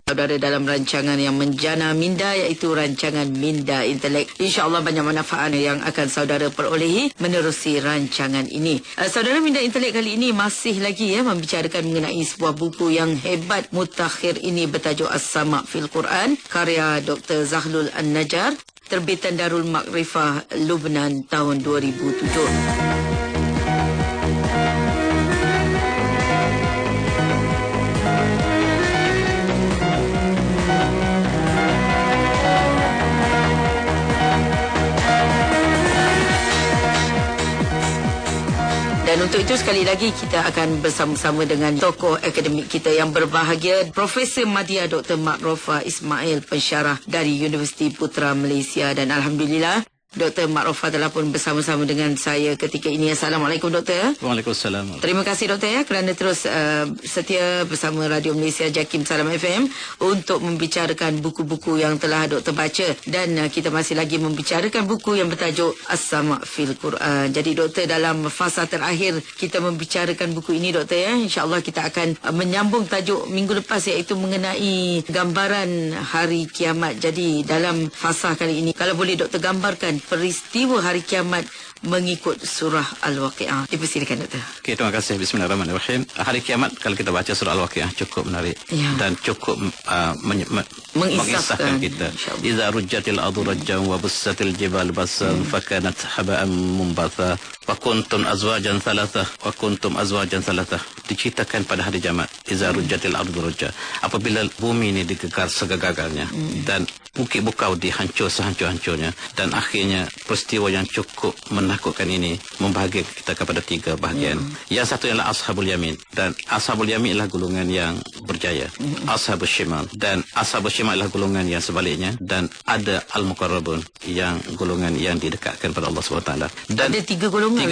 saudara dalam rancangan yang menjana minda, iaitu rancangan Minda Intelek. InsyaAllah banyak manfaat yang akan saudara perolehi menerusi rancangan ini. Saudara, Minda Intelek kali ini masih lagi membicarakan mengenai sebuah buku yang hebat mutakhir ini bertajuk As-Sama' fil Quran, karya Dr. Zahlul An-Najjar, terbitan Darul Makrifah Lubnan tahun 2007. Dan untuk itu sekali lagi kita akan bersama-sama dengan tokoh akademik kita yang berbahagia, Profesor Madya Dr. Makrifah Ismail, pensyarah dari Universiti Putra Malaysia. Dan Alhamdulillah, Dr. Makrifah telah pun bersama-sama dengan saya ketika ini. Assalamualaikum, Doktor. Waalaikumsalam. Terima kasih, Doktor, kerana terus setia bersama Radio Malaysia Jakim Salam FM untuk membicarakan buku-buku yang telah Doktor baca. Dan kita masih lagi membicarakan buku yang bertajuk As-Sama' fil Quran. Jadi, Doktor, dalam fasa terakhir kita membicarakan buku ini, Doktor, InsyaAllah kita akan menyambung tajuk minggu lepas, iaitu mengenai gambaran hari kiamat. Jadi, dalam fasa kali ini, kalau boleh Doktor gambarkan peristiwa hari kiamat mengikut surah Al-Waqi'ah. Dipersilakan, Doktor. Okey, terima kasih. Bismillahirrahmanirrahim. Hari kiamat, kalau kita baca surah Al-Waqi'ah, cukup menarik dan cukup mengisahkan kita. Iza rujjatil ardu rajjan wa bussatil jibal bassan fakanat haba'an mumbatha wa kuntum azwajan thalathah wa kuntum azwajan thalathah. Diceritakan pada hari kiamat, iza rujjatil ardu rajja, apabila bumi ini digegar segagalnya dan bukit bukau dihancur sehancur-hancurnya, dan akhirnya peristiwa yang cukup menakutkan ini membahagikan kita kepada tiga bahagian. Yang satu ialah Ashabul Yamin, dan Ashabul Yamin ialah golongan yang berjaya. Ashabul Shimal, dan Ashabul Shimal ialah golongan yang sebaliknya, dan ada Al-Muqarrabun, yang golongan yang didekatkan pada Allah SWT. Dan ada tiga golongan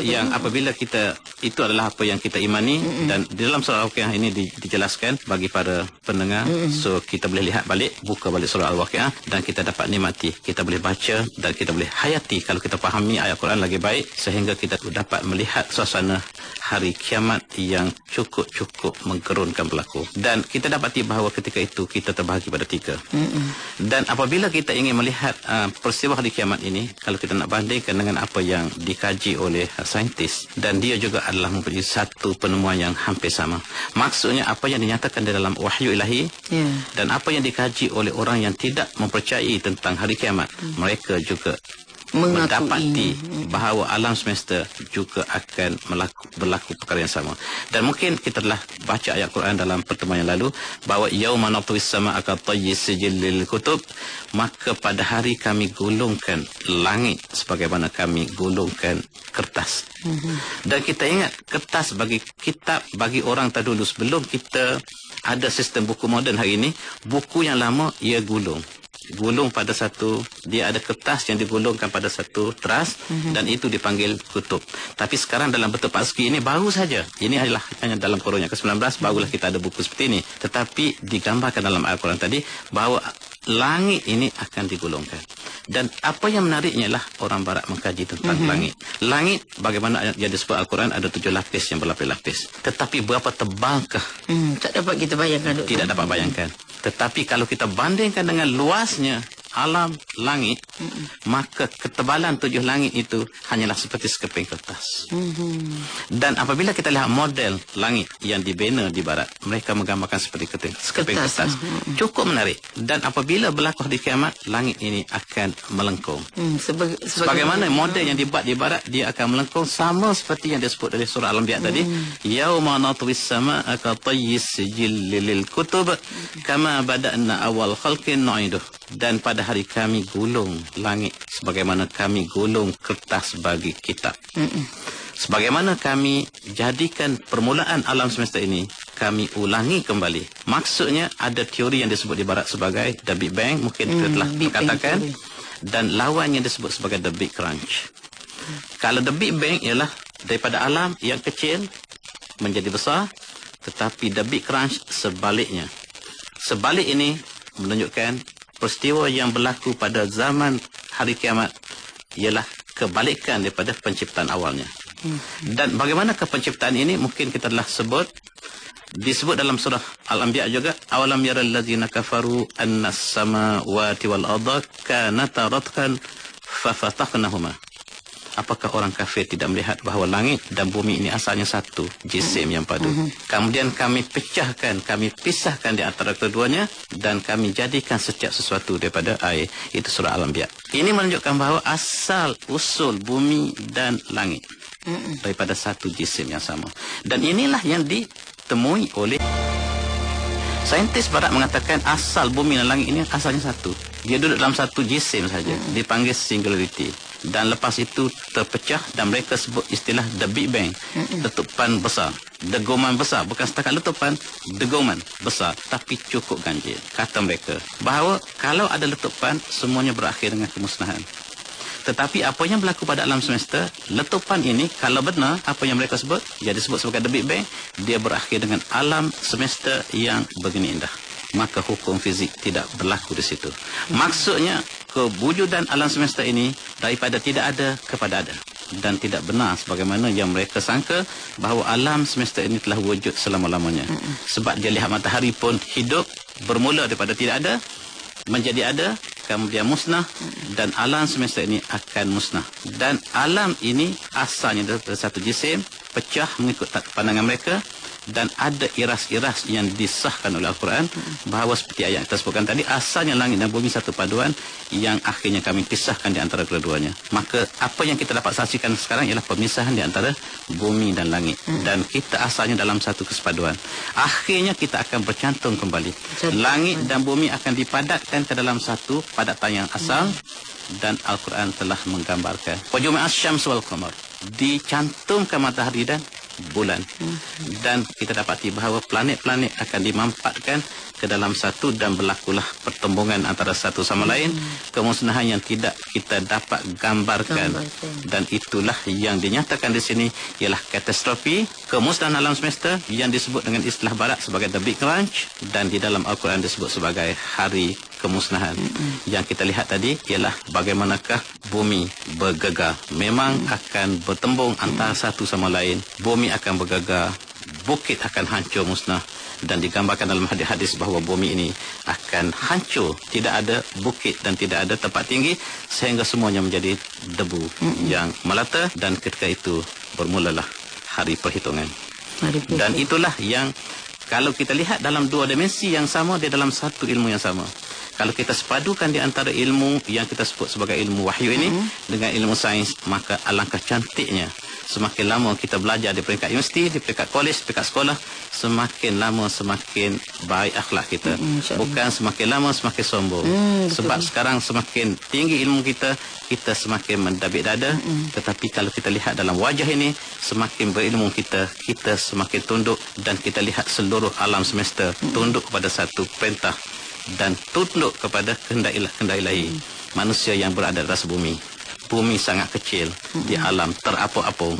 yang apabila kita, itu adalah apa yang kita imani. Dan di dalam surah Al-Waqi'ah ini dijelaskan bagi para pendengar. So kita boleh lihat balik, buka balik surah Al-Waqi'ah, dan kita dapat nikmati, kita boleh baca dan kita boleh hayati kalau kita fahami ayat Quran lagi baik, sehingga kita dapat melihat suasana hari kiamat yang cukup menggerunkan berlaku. Dan kita dapati bahawa ketika itu kita terbahagi pada tiga. Dan apabila kita ingin melihat peristiwa hari kiamat ini, kalau kita nak bandingkan dengan apa yang dikaji oleh saintis, dan dia juga adalah mempunyai satu penemuan yang hampir sama. Maksudnya apa yang dinyatakan di dalam wahyu ilahi dan apa yang dikaji oleh orang yang tidak mempercayai tentang hari kiamat, mereka juga mendapati bahawa alam semesta juga akan berlaku perkara yang sama. Dan mungkin kita telah baca ayat Quran dalam pertemuan yang lalu bahawa yauma natwis samaa'a katayyi sijillil kutub, maka pada hari kami gulungkan langit sebagaimana kami gulungkan kertas. Dan kita ingat, kertas bagi kitab, bagi orang terdahulu sebelum kita ada sistem buku moden hari ini, buku yang lama ia gulung pada satu, dia ada kertas yang digulungkan pada satu teras, dan itu dipanggil kutub. Tapi sekarang dalam bentuk persegi ini baru saja, ini adalah hanya dalam kurun yang ke-19 barulah kita ada buku seperti ini. Tetapi digambarkan dalam Al-Quran tadi bahawa langit ini akan digulungkan. Dan apa yang menariknya lah orang barat mengkaji tentang langit. Langit, bagaimana yang disebut Al-Quran, ada 7 lapis yang berlapis-lapis. Tetapi berapa tebalkah? Tak dapat kita bayangkan, Doktor. Tidak dapat bayangkan. Tetapi kalau kita bandingkan dengan luasnya alam langit, maka ketebalan 7 langit itu hanyalah seperti sekeping kertas. Dan apabila kita lihat model langit yang dibina di barat, mereka menggambarkan seperti sekeping kertas. Cukup menarik. Dan apabila berlaku hari kiamat, langit ini akan melengkung. Sebagaimana model yang dibuat di barat, dia akan melengkung sama seperti yang disebut dari surah Al-Anbiya tadi. Yauma natwis samaa'a katayyis sijillil kutub kama bada'na awal khalqin nu'iduh. Dan pada hari kami gulung langit sebagaimana kami gulung kertas bagi kitab. Sebagaimana kami jadikan permulaan alam semesta ini, kami ulangi kembali. Maksudnya ada teori yang disebut di barat sebagai The Big Bang, mungkin kita telah katakan, dan lawan yang disebut sebagai The Big Crunch. Kalau The Big Bang ialah daripada alam yang kecil menjadi besar, tetapi The Big Crunch sebaliknya. Sebalik ini menunjukkan peristiwa yang berlaku pada zaman hari kiamat ialah kebalikan daripada penciptaan awalnya. Dan bagaimana penciptaan ini mungkin kita telah sebut disebut dalam surah Al-Anbiya juga, awalam yaral ladzina kafaru annas samawati wal arda kanata ratqan fafataqnahuma. Apakah orang kafir tidak melihat bahawa langit dan bumi ini asalnya satu jisim yang padu? Kemudian kami pecahkan, kami pisahkan di antara keduanya dan kami jadikan setiap sesuatu daripada air. Itu surah Al-Anbiya. Ini menunjukkan bahawa asal usul bumi dan langit daripada satu jisim yang sama. Dan inilah yang ditemui oleh saintis barat, mengatakan asal bumi dan langit ini asalnya satu. Dia duduk dalam satu jisim saja. Dipanggil singularity. Dan lepas itu terpecah dan mereka sebut istilah the Big Bang. Letupan besar, degoman besar. Bukan setakat letupan, degoman besar, tapi cukup ganjil. Kata mereka bahawa kalau ada letupan, semuanya berakhir dengan kemusnahan. Tetapi apa yang berlaku pada alam semesta, letupan ini kalau benar apa yang mereka sebut, dia disebut sebagai the Big Bang, dia berakhir dengan alam semesta yang begini indah. Maka hukum fizik tidak berlaku di situ. Maksudnya kewujudan alam semesta ini daripada tidak ada kepada ada, dan tidak benar sebagaimana yang mereka sangka bahawa alam semesta ini telah wujud selama-lamanya. Sebab dia lihat matahari pun hidup, bermula daripada tidak ada menjadi ada, kemudian musnah, dan alam semesta ini akan musnah. Dan alam ini asalnya dari satu jisim, pecah mengikut pandangan mereka. Dan ada iras-iras yang disahkan oleh Al-Quran bahawa seperti ayat kita sebutkan tadi, asalnya langit dan bumi satu paduan yang akhirnya kami pisahkan di antara keduanya. Maka apa yang kita dapat saksikan sekarang ialah pemisahan di antara bumi dan langit. Dan kita asalnya dalam satu kesepaduan. Akhirnya kita akan bercantum kembali. Langit dan bumi akan dipadatkan ke dalam satu padatan yang asal. Dan Al-Quran telah menggambarkan wajumi'as syams wal qamar, dicantumkan matahari dan bulan. Dan kita dapati bahawa planet-planet akan dimampatkan ke dalam satu dan berlakulah pertembungan antara satu sama lain, kemusnahan yang tidak kita dapat gambarkan. Dan itulah yang dinyatakan di sini ialah katastrofi, kemusnahan alam semesta yang disebut dengan istilah barat sebagai the Big Crunch, dan di dalam Al-Quran disebut sebagai hari kemusnahan. Yang kita lihat tadi ialah bagaimanakah bumi bergegar. Memang akan bertembung antara satu sama lain. Bumi akan bergegar, bukit akan hancur musnah. Dan digambarkan dalam hadis-hadis bahawa bumi ini akan hancur. Tidak ada bukit dan tidak ada tempat tinggi, sehingga semuanya menjadi debu yang melata. Dan ketika itu bermulalah hari perhitungan. Dan itulah yang kalau kita lihat dalam dua dimensi yang sama, dia dalam satu ilmu yang sama. Kalau kita sepadukan di antara ilmu yang kita sebut sebagai ilmu wahyu ini dengan ilmu sains, maka alangkah cantiknya. Semakin lama kita belajar di peringkat universiti, di peringkat kolej, di peringkat sekolah, semakin lama semakin baik akhlak kita. Bukan semakin lama semakin sombong. Sebab sekarang semakin tinggi ilmu kita, kita semakin mendabik dada. Tetapi kalau kita lihat dalam wajah ini, semakin berilmu kita, kita semakin tunduk. Dan kita lihat seluruh alam semesta tunduk kepada satu perintah dan tunduk kepada kehendak ilahi. Manusia yang berada di atas bumi. Bumi sangat kecil di alam terapung-apung.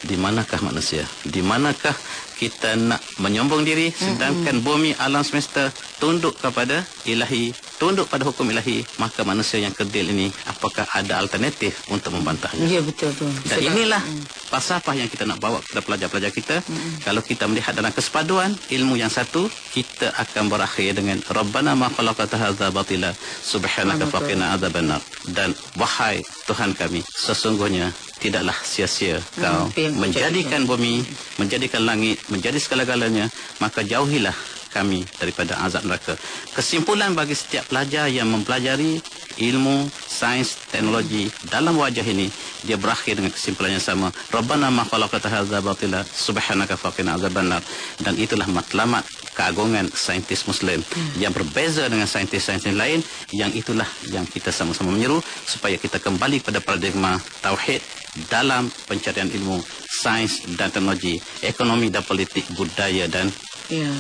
Di manakah manusia? Di manakah kita nak menyombong diri, sedangkan bumi alam semesta tunduk kepada ilahi, tunduk pada hukum ilahi? Maka manusia yang kerdil ini, apakah ada alternatif untuk membantahnya? Ya, betul tu. Dan inilah falsafah yang kita nak bawa kepada pelajar-pelajar kita. Kalau kita melihat dalam kesepaduan ilmu yang satu, kita akan berakhir dengan Rabbana ma khalaqta hadza batila subhanaka faqina adzabannar. Dan wahai Tuhan kami, sesungguhnya tidaklah sia-sia kau menjadikan bumi, menjadikan langit, menjadi segala-galanya, maka jauhilah kami daripada azab neraka. Kesimpulan bagi setiap pelajar yang mempelajari ilmu, sains, teknologi dalam wajah ini, dia berakhir dengan kesimpulan yang sama. Rabbana ma khalaqta hadza batila subhanaka faqina adzabannar. Dan itulah matlamat keagungan saintis Muslim yang berbeza dengan saintis-saintis lain, yang itulah yang kita sama-sama menyeru supaya kita kembali pada paradigma tauhid dalam pencarian ilmu, sains dan teknologi, ekonomi dan politik, budaya dan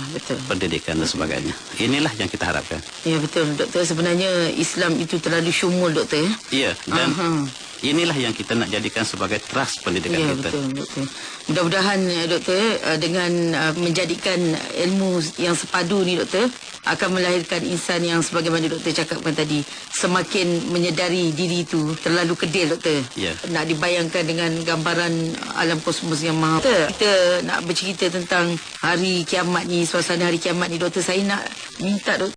betul, pendidikan dan sebagainya. Inilah yang kita harapkan. Ya, betul doktor. Sebenarnya Islam itu terlalu syumul doktor ya. Ya, dan inilah yang kita nak jadikan sebagai teras pendidikan kita. Betul, betul. Mudah-mudahan doktor dengan menjadikan ilmu yang sepadu ni doktor, akan melahirkan insan yang sebagaimana doktor cakapkan tadi, semakin menyedari diri itu terlalu kedil, doktor. Ya. Nak dibayangkan dengan gambaran alam kosmos yang maha. Kita nak bercerita tentang hari kiamat ni, suasana hari kiamat ni, doktor. Saya nak minta doktor